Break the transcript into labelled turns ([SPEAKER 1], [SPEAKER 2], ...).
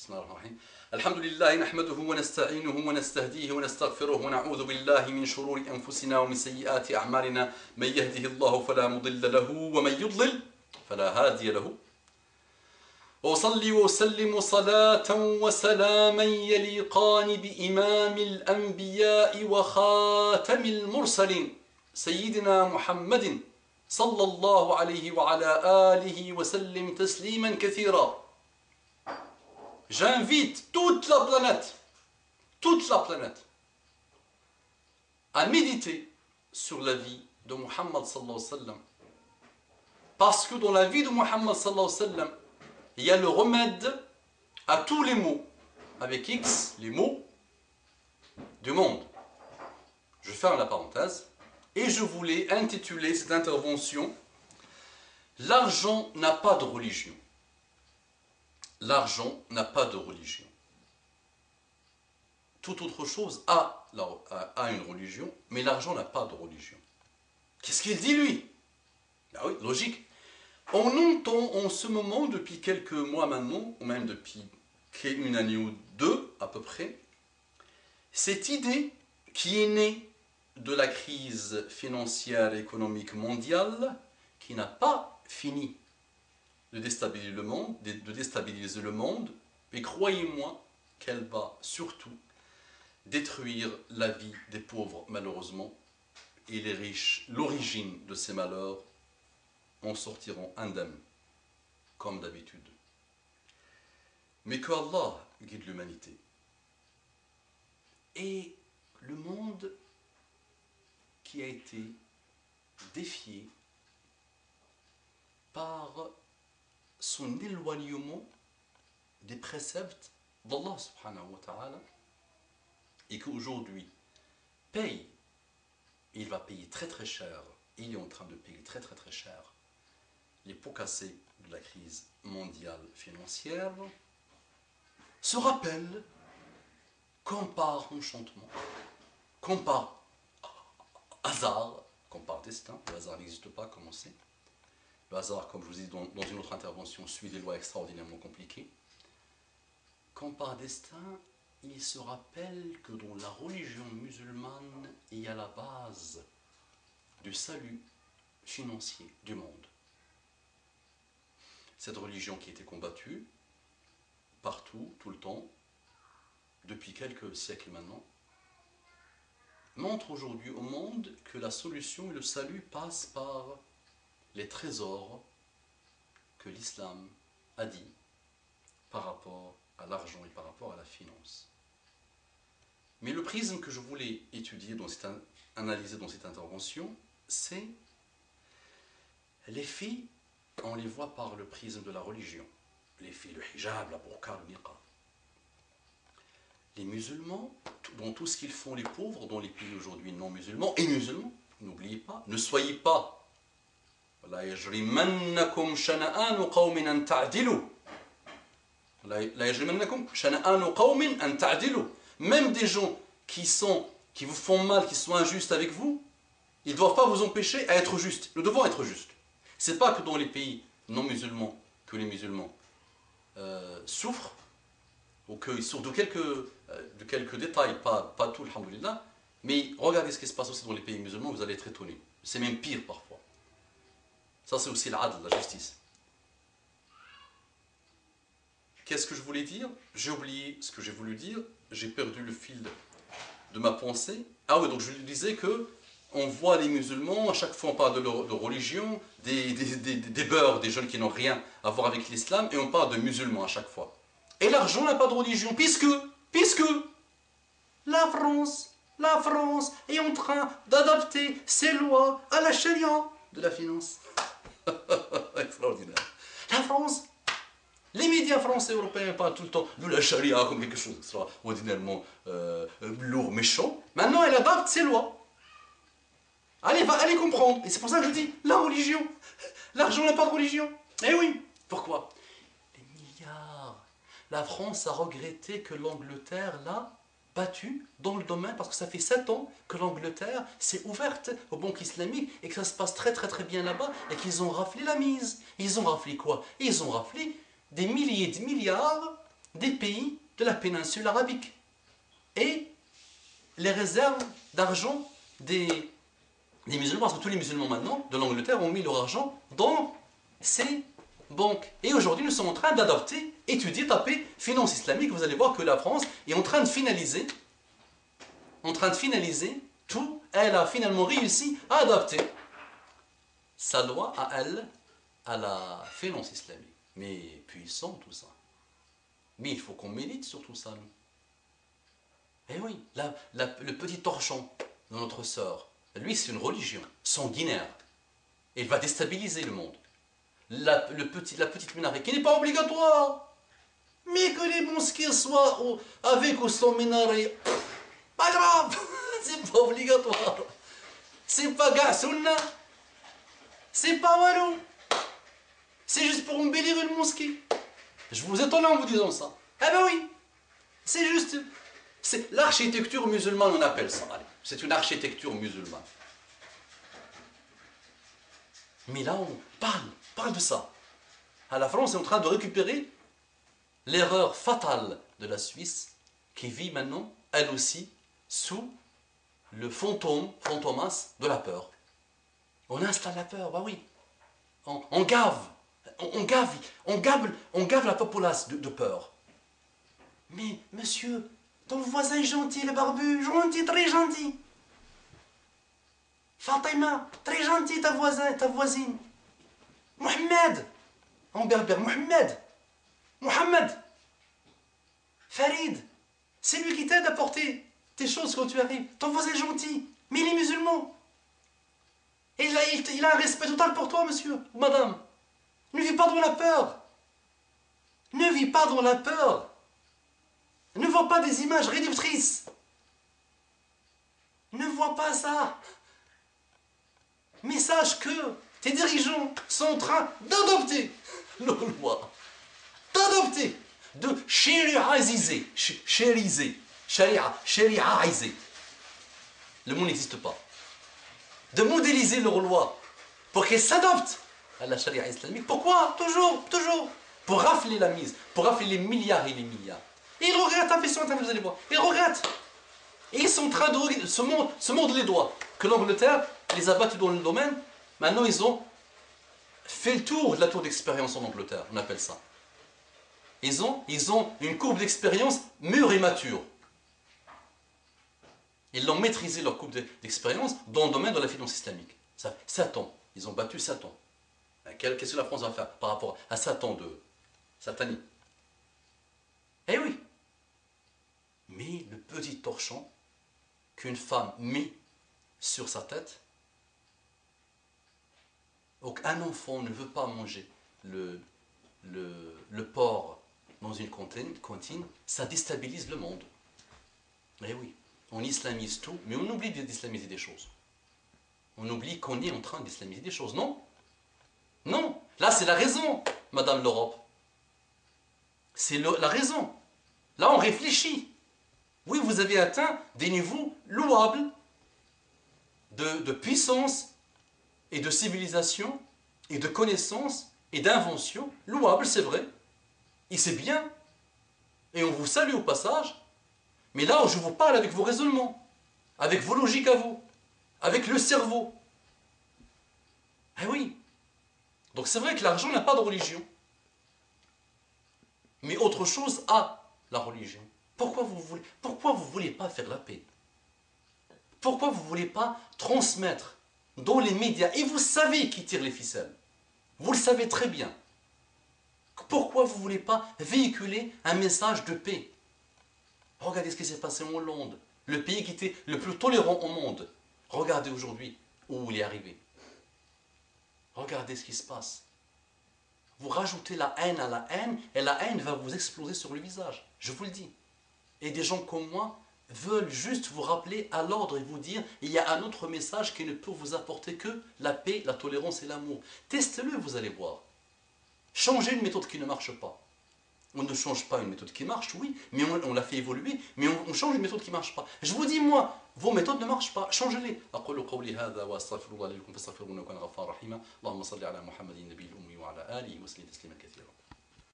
[SPEAKER 1] بسم الله الرحمن الرحيم. الحمد لله نحمده ونستعينه ونستهديه ونستغفره ونعوذ بالله من شرور أنفسنا ومن سيئات أعمالنا من يهده الله فلا مضل له ومن يضلل فلا هادي له. وأصلي وأسلم صلاة وسلاما يليقان بإمام الأنبياء وخاتم المرسلين سيدنا محمد صلى الله عليه وعلى آله وسلم تسليما كثيرا. J'invite toute la planète à méditer sur la vie de Muhammad sallallahu alayhi wa sallam. Parce que dans la vie de Muhammad sallallahu alayhi wa sallam, il y a le remède à tous les maux, avec X, les maux du monde. Je ferme la parenthèse et je voulais intituler cette intervention « L'argent n'a pas de religion ». L'argent n'a pas de religion. Toute autre chose a une religion, mais l'argent n'a pas de religion. Qu'est-ce qu'il dit lui? Ah oui, logique. On entend en ce moment, depuis quelques mois maintenant, ou même depuis une année ou deux à peu près, cette idée qui est née de la crise financière et économique mondiale, qui n'a pas fini de déstabiliser le monde, et croyez-moi qu'elle va surtout détruire la vie des pauvres malheureusement, et les riches, l'origine de ces malheurs, en sortiront indemnes, comme d'habitude. Mais que Allah guide l'humanité. Et le monde qui a été défié par son éloignement des préceptes d'Allah subhanahu wa ta'ala, et qu'aujourd'hui paye, il va payer très très cher, il est en train de payer très très très cher les pots cassés de la crise mondiale financière, se rappelle, comme par enchantement, comme par hasard, comme par destin, le hasard n'existe pas, comme on sait. Le hasard, comme je vous ai dit dans une autre intervention, suit des lois extraordinairement compliquées. Comme par destin, il se rappelle que dans la religion musulmane, il y a la base du salut financier du monde. Cette religion qui a été combattue partout, tout le temps, depuis quelques siècles maintenant, montre aujourd'hui au monde que la solution et le salut passent par les trésors que l'islam a dit par rapport à l'argent et par rapport à la finance. Mais le prisme que je voulais étudier, analyser dans cette intervention, c'est les filles, on les voit par le prisme de la religion. Les filles, le hijab, la burqa, le niqab. Les musulmans, dans tout ce qu'ils font, les pauvres, dans les pays aujourd'hui non musulmans, et musulmans, n'oubliez pas, ne soyez pas لا يجرمنكم شنآن قوم أن تعدلوا لا يجرمنكم شنآن قوم أن تعدلوا. Même des gens qui vous font mal, qui sont injustes avec vous, ils ne doivent pas vous empêcher à être justes. Nous devons être justes. Ce n'est pas que dans les pays non musulmans que les musulmans souffrent, ou qu'ils souffrent de quelques détails, pas tout, alhamdoulilah, mais regardez ce qui se passe aussi dans les pays musulmans, vous allez être étonnés. C'est même pire parfois. Ça, c'est aussi l'adl, la justice. Qu'est-ce que je voulais dire? J'ai oublié ce que j'ai voulu dire. J'ai perdu le fil de ma pensée. Ah oui, donc je disais que on voit les musulmans, à chaque fois on parle de religion, des beurs, des jeunes qui n'ont rien à voir avec l'islam, et on parle de musulmans à chaque fois. Et l'argent n'a pas de religion, puisque la France est en train d'adapter ses lois à la charia de la finance. Extraordinaire. La France, les médias français et européens parlent tout le temps de la charia comme quelque chose d'extraordinairement lourd, méchant. Maintenant, elle adapte ses lois. Allez comprendre. Et c'est pour ça que je dis, la religion. L'argent n'a pas de religion. Eh oui. Pourquoi? Les milliards. La France a regretté que l'Angleterre l'a battu dans le domaine, parce que ça fait 7 ans que l'Angleterre s'est ouverte aux banques islamiques et que ça se passe très très très bien là-bas et qu'ils ont raflé la mise. Ils ont raflé quoi? Ils ont raflé des milliers de milliards des pays de la péninsule arabique. Et les réserves d'argent des musulmans, parce que tous les musulmans maintenant de l'Angleterre ont mis leur argent dans ces banques. Et aujourd'hui, nous sommes en train d'adopter, étudier, taper finance islamique. Vous allez voir que la France est en train de finaliser tout. Elle a finalement réussi à adapter sa loi à elle, à la finance islamique. Mais puissant tout ça. Mais il faut qu'on médite sur tout ça, nous. Eh oui, le petit torchon de notre sœur, lui c'est une religion sanguinaire. Il va déstabiliser le monde. La petite minaret qui n'est pas obligatoire. Mais que les mosquées soient avec ou sans minaret, pas grave, c'est pas obligatoire. C'est pas Gassouna, c'est pas Walou. C'est juste pour embellir une mosquée. Je vous étonne en vous disant ça. Eh ben oui, c'est juste. C'est l'architecture musulmane, on appelle ça. C'est une architecture musulmane. Mais là, on parle de ça. La France est en train de récupérer l'erreur fatale de la Suisse, qui vit maintenant, elle aussi, sous le fantomas de la peur. On installe la peur, bah oui. On gave la populace de peur. Mais, monsieur, ton voisin est gentil, le barbu, gentil, très gentil. Fatima, très gentil ta voisine. Mohamed, en berbère, Mohamed. Farid, c'est lui qui t'aide à porter tes choses quand tu arrives. Ton voisin est gentil, mais il est musulman. Et il a un respect total pour toi, monsieur ou madame. Ne vis pas dans la peur. Ne vis pas dans la peur. Ne vois pas des images réductrices. Ne vois pas ça. Mais sache que tes dirigeants sont en train d'adopter leur loi. D'adopter. De shari'iser. Shari'iser. Le mot n'existe pas. De modéliser leur loi pour qu'elles s'adoptent à la charia islamique. Pourquoi? Toujours. Pour rafler la mise. Pour rafler les milliards et les milliards. Et ils regrettent, vous allez voir. Ils regrettent. Et ils sont en train de se mordre les doigts. Que l'Angleterre les a battus dans le domaine. Maintenant, ils ont fait le tour de la tour d'expérience en Angleterre. On appelle ça. Ils ont une courbe d'expérience mûre et mature. Ils l'ont maîtrisé, leur courbe d'expérience, dans le domaine de la finance islamique. 7 ans. Ils ont battu 7 ans. Qu'est-ce que la France va faire par rapport à 7 ans de satanie? Eh oui. Mais le petit torchon qu'une femme met sur sa tête, donc un enfant ne veut pas manger le porc dans une cantine, ça déstabilise le monde. Eh oui, on islamise tout, mais on oublie d'islamiser des choses. On oublie qu'on est en train d'islamiser des choses, non? Non, là c'est la raison, Madame l'Europe. C'est la raison. Là on réfléchit. Oui, vous avez atteint des niveaux louables de puissance et de civilisation et de connaissance et d'invention. Louables, c'est vrai. Et c'est bien. Et on vous salue au passage. Mais là, je vous parle avec vos raisonnements, avec vos logiques à vous, avec le cerveau. Eh oui. Donc c'est vrai que l'argent n'a pas de religion. Mais autre chose a la religion. Pourquoi vous voulez pas faire la paix? Pourquoi vous ne voulez pas transmettre dans les médias, et vous savez qui tire les ficelles, vous le savez très bien, pourquoi vous ne voulez pas véhiculer un message de paix? Regardez ce qui s'est passé en Hollande, le pays qui était le plus tolérant au monde. Regardez aujourd'hui où il est arrivé. Regardez ce qui se passe. Vous rajoutez la haine à la haine, et la haine va vous exploser sur le visage. Je vous le dis. Et des gens comme moi veulent juste vous rappeler à l'ordre et vous dire il y a un autre message qui ne peut vous apporter que la paix, la tolérance et l'amour. Testez-le, vous allez voir. Changez une méthode qui ne marche pas. On ne change pas une méthode qui marche, oui, mais on la fait évoluer, mais on change une méthode qui ne marche pas. Je vous dis, moi, vos méthodes ne marchent pas, changez-les. أقول قولي هذا وأستغفر الله لكم فاستغفروه إنه كان غفارا رحيما اللهم صل على محمد النبي الأمي وعلى آله وسلم تسليما كثيرا.